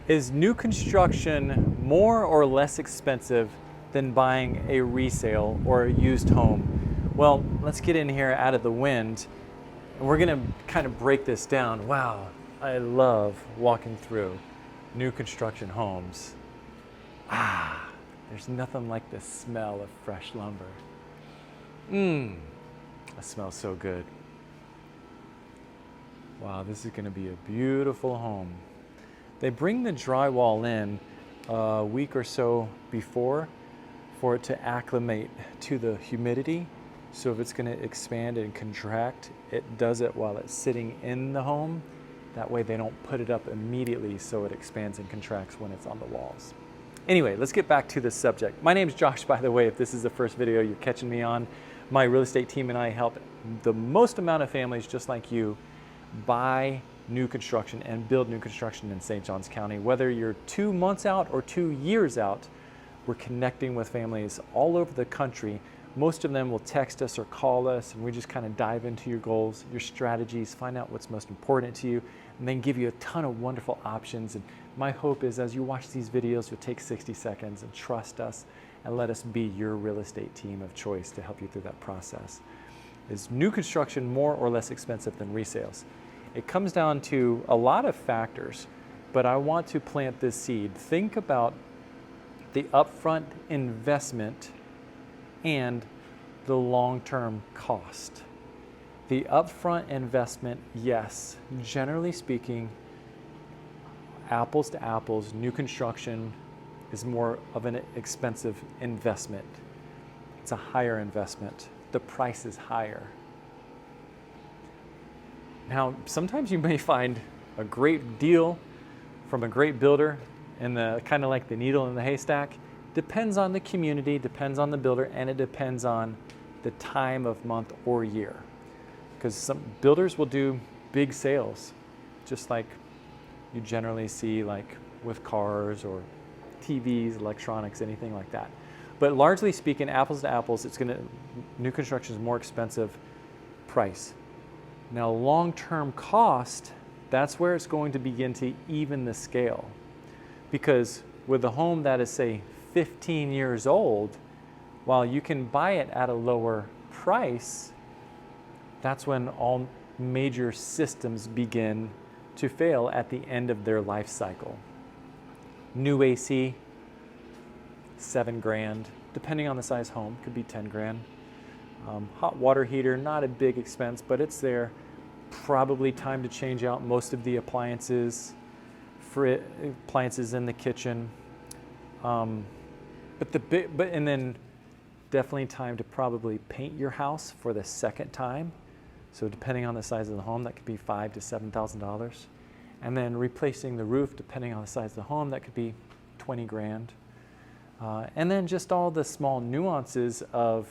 Is new construction more or less expensive than buying a resale or a used home? Well, let's get in here out of the wind and we're gonna kind of break this down. Wow, I love walking through new construction homes. There's nothing like the smell of fresh lumber. That smells so good. Wow, this is gonna be a beautiful home. They bring the drywall in a week or so before for it to acclimate to the humidity. So if it's gonna expand and contract, it does it while it's sitting in the home. That way they don't put it up immediately so it expands and contracts when it's on the walls. Anyway, let's get back to the subject. My name's Josh, by the way, if this is the first video you're catching me on. My real estate team and I help the most amount of families just like you buy new construction and build new construction in St. Johns County. Whether you're 2 months out or 2 years out, we're connecting with families all over the country. Most of them will text us or call us, and we just kind of dive into your goals, your strategies, find out what's most important to you, and then give you a ton of wonderful options. And my hope is as you watch these videos, you'll take 60 seconds and trust us and let us be your real estate team of choice to help you through that process. Is new construction more or less expensive than resales? It comes down to a lot of factors, but I want to plant this seed. Think about the upfront investment and the long-term cost. The upfront investment, yes, generally speaking, apples to apples, new construction is more of an expensive investment. It's a higher investment. The price is higher. Now, sometimes you may find a great deal from a great builder and kind of like the needle in the haystack. Depends on the community, depends on the builder, and it depends on the time of month or year. Because some builders will do big sales, just like you generally see like with cars or TVs, electronics, anything like that. But largely speaking, apples to apples, new construction is more expensive price. Now, long-term cost, that's where it's going to begin to even the scale. Because with a home that is, say, 15 years old, while you can buy it at a lower price, that's when all major systems begin to fail at the end of their life cycle. New AC, 7 grand, depending on the size home, could be 10 grand. Hot water heater, not a big expense, but it's there. Probably time to change out most of the appliances, appliances in the kitchen. And then definitely time to probably paint your house for the second time. So depending on the size of the home, that could be $5,000 to $7,000. And then replacing the roof, depending on the size of the home, that could be 20 grand. And then just all the small nuances of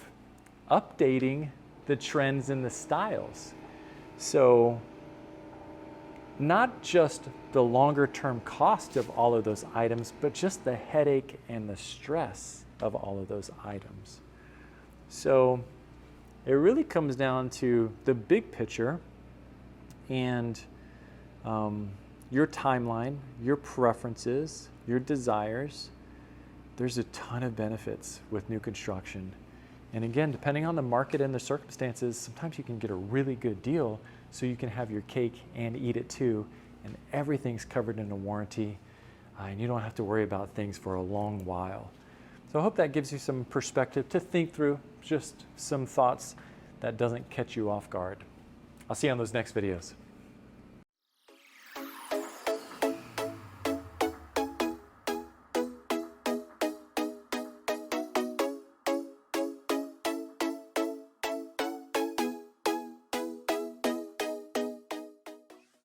updating the trends and the styles. So not just the longer term cost of all of those items, but just the headache and the stress of all of those items. So it really comes down to the big picture and your timeline, your preferences, your desires. There's a ton of benefits with new construction. And again, depending on the market and the circumstances, sometimes you can get a really good deal so you can have your cake and eat it too, and everything's covered in a warranty, and you don't have to worry about things for a long while. So I hope that gives you some perspective to think through, just some thoughts that doesn't catch you off guard. I'll see you on those next videos.